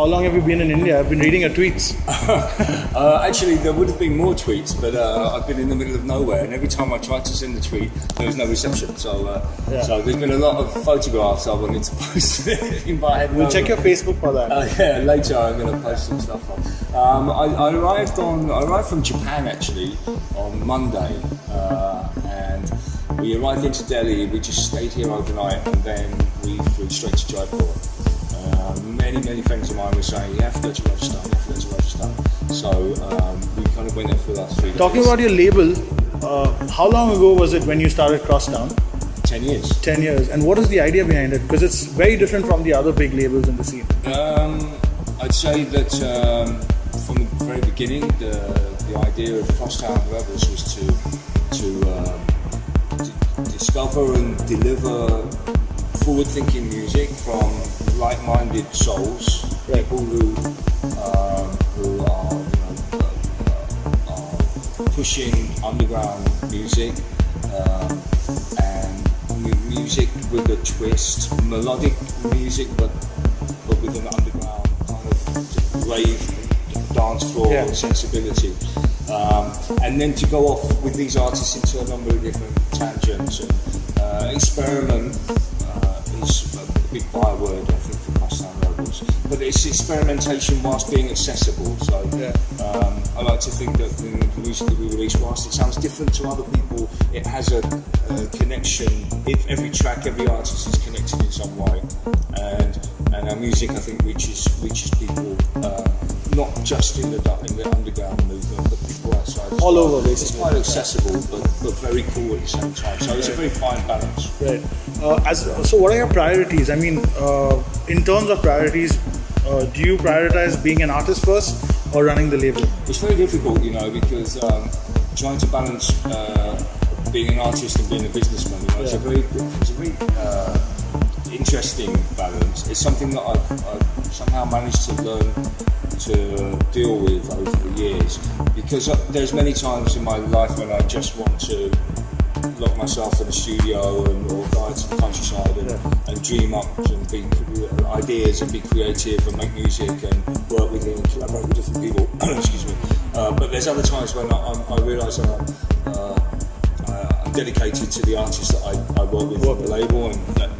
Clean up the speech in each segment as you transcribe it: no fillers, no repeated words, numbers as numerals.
How long have you been in India? I've been reading your tweets. Actually, there would have been more tweets, but I've been in the middle of nowhere, and every time I tried to send a tweet, there was no reception. So there's been a lot of photographs I wanted to post. We'll check your Facebook for that. Yeah, later I'm going to post some stuff on. I arrived from Japan actually on Monday, and we arrived into Delhi. We just stayed here overnight, and then we flew straight to Jaipur. Many friends of mine were saying, you have to go to Rajasthan, So we kind of went there for the last 3 days. Talking about your label, how long ago was it when you started Crosstown? 10 years. 10 years. And what is the idea behind it? Because it's very different from the other big labels in the scene. I'd say that from the very beginning, the idea of Crosstown Rebels was to discover and deliver forward-thinking music from like-minded souls, people who are pushing underground music and music with a twist, melodic music, but with an underground kind of rave dance floor sensibility. And then to go off with these artists into a number of different tangents and experiment. Is a big byword, I think, for Crosstown Rebels. But it's experimentation whilst being accessible. So I like to think that the music that we release, whilst it sounds different to other people, it has a connection. If every track, every artist is connected in some way, and our music, I think, reaches people not just in the underground movement, but people outside. All over, basically. It's quite accessible, but very cool at the same time. So it's a very fine balance. Right. So what are your priorities? I mean, in terms of priorities, do you prioritize being an artist first or running the label? It's very difficult, because trying to balance being an artist and being a businessman, it's a very interesting balance. It's something that I've somehow managed to learn to deal with over the years, because there's many times in my life when I just want to lock myself in the studio or go out to the countryside and dream up and be ideas and be creative and make music and work with and collaborate with different people. Excuse me. But there's other times when I realise that I'm dedicated to the artists that I work with on the label, and that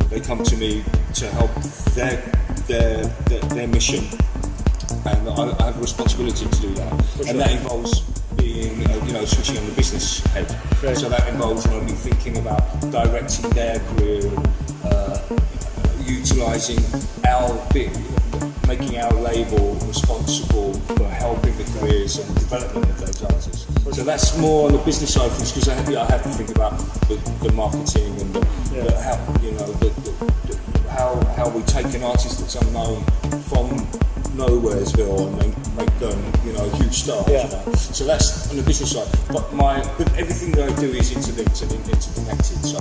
they come to me to help their mission, and I have a responsibility to do that. And that involves being, switching on the business head. Right. So that involves me thinking about directing their career, utilising making our label responsible for helping the careers and development of those artists. So that's more on the business side of things, because I have to think about the marketing and how we take an artist that's unknown from Nowheresville and then make them, huge stars. So that's on the business side. But everything that I do is interlinked and interconnected. So.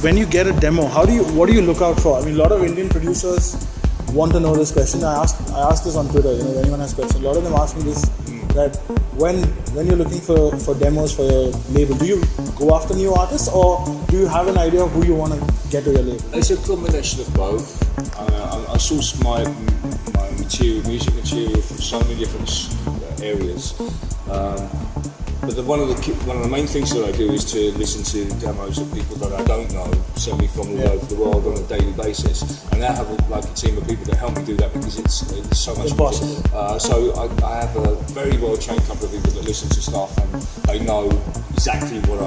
When you get a demo, what do you look out for? I mean, a lot of Indian producers want to know this question. I asked this on Twitter. If anyone has questions, a lot of them ask me this. That when you're looking for demos for your label, do you go after new artists, or do you have an idea of who you want to get to your label? It's a combination of both. I source my music material from so many different areas. But one of the main things that I do is to listen to demos of people that I don't know, send me from all over the world on a daily basis, and I have a team of people that help me do that, because it's so much impossible. So I have a very well trained couple of people that listen to stuff, and they know exactly what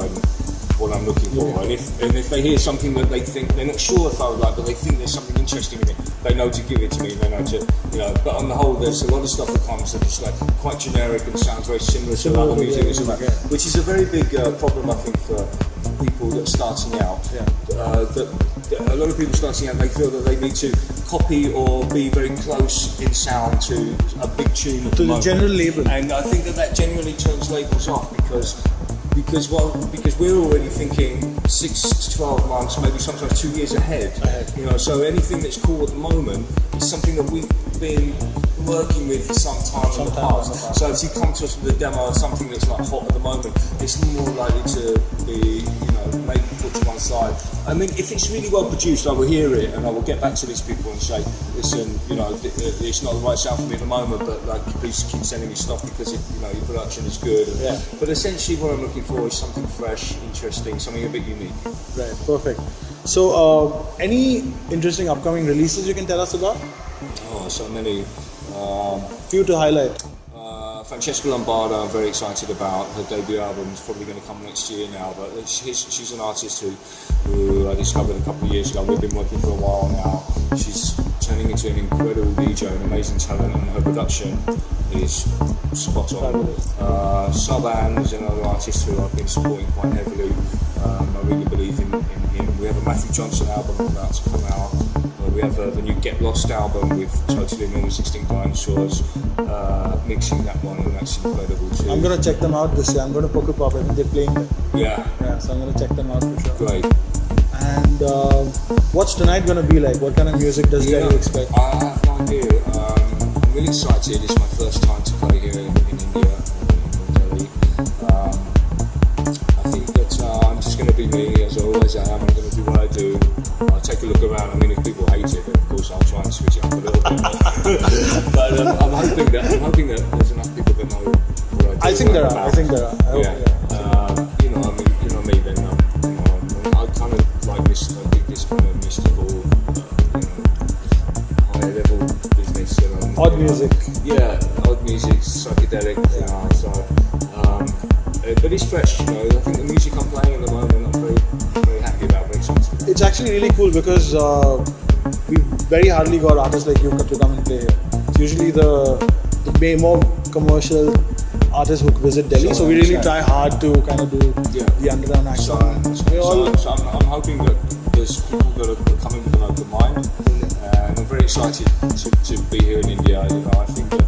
I'm looking for. And if they hear something that they think they're not sure if I would like, but they think there's something interesting in it, they know to give it to me. They know to, But on the whole, there's a lot of stuff that comes that is quite generic and sounds very similar to other music, which is a very big problem, I think, for people that are starting out. A lot of people starting out, they feel that they need to copy or be very close in sound to a big tune of the general label. And I think that generally turns labels off, because because we're already thinking 6 to 12 months, maybe sometimes 2 years ahead. You know, so anything that's cool at the moment is something that we've been working with for some time in the past. So if you come to us with a demo of something that's like hot at the moment, it's more likely to be, you know, maybe put to one side. I mean, if it's really well produced, I will hear it and I will get back to these people and say, listen, you know, it's not the right sound for me at the moment, but like, please keep sending me stuff because you know, your production is good. Yeah. But essentially, what I'm looking for is something fresh, interesting, something a bit unique. Right, perfect. So, any interesting upcoming releases you can tell us about? Oh, so many. Few to highlight. Francesca Lombardo, I'm very excited about. Her debut album is probably going to come next year now, but she's an artist who I discovered a couple of years ago. We've been working for a while now. She's turning into an incredible DJ, an amazing talent, and her production is spot on. Saban is another artist who I've been supporting quite heavily. I really believe in him. We have a Matthew Johnson album about to come out. We have the new Get Lost album with Totally Enormous Extinct Dinosaurs, mixing that one, and that's incredible too. I'm going to check them out this year. I'm going to Poker Pop. I think they're playing them. Yeah, so I'm going to check them out for sure. Great. And what's tonight going to be like? What kind of music does Delhi expect? I have no idea. I'm really excited. It's my first time to play here in India, in Delhi. I think that I'm just going to be me as I always am. I'm going to do what I do. I'll take a look around. I mean, if people hate it, then of course I'll try and switch it up a little bit. But I'm hoping that there's enough people that know what I do. I think there are. I hope, You know, I mean, you know me. Then I kind of like this kind of mystical, you know, high level business. Odd music. Yeah, odd music, psychedelic. You know, so. But it's fresh. You know, I think the music I'm playing at the moment, I'm very happy about. Very excited. It's actually really cool because we very hardly got artists like you to come and play here. It's usually the more commercial artists who visit Delhi, so we really try hard to kind of do the underground act. So I'm hoping that there's people that are coming with an open mind, and I'm very excited to be here in India. You know, I think that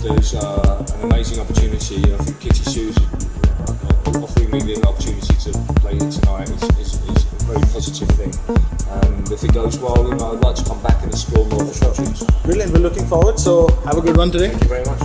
there's an amazing opportunity. I think Kitty Sue's offering me the opportunity to play here tonight is a very positive thing. And if it goes well, you know, I'd like to come back and explore more of the projects. Brilliant, we're looking forward. So have a good one today. Thank you very much.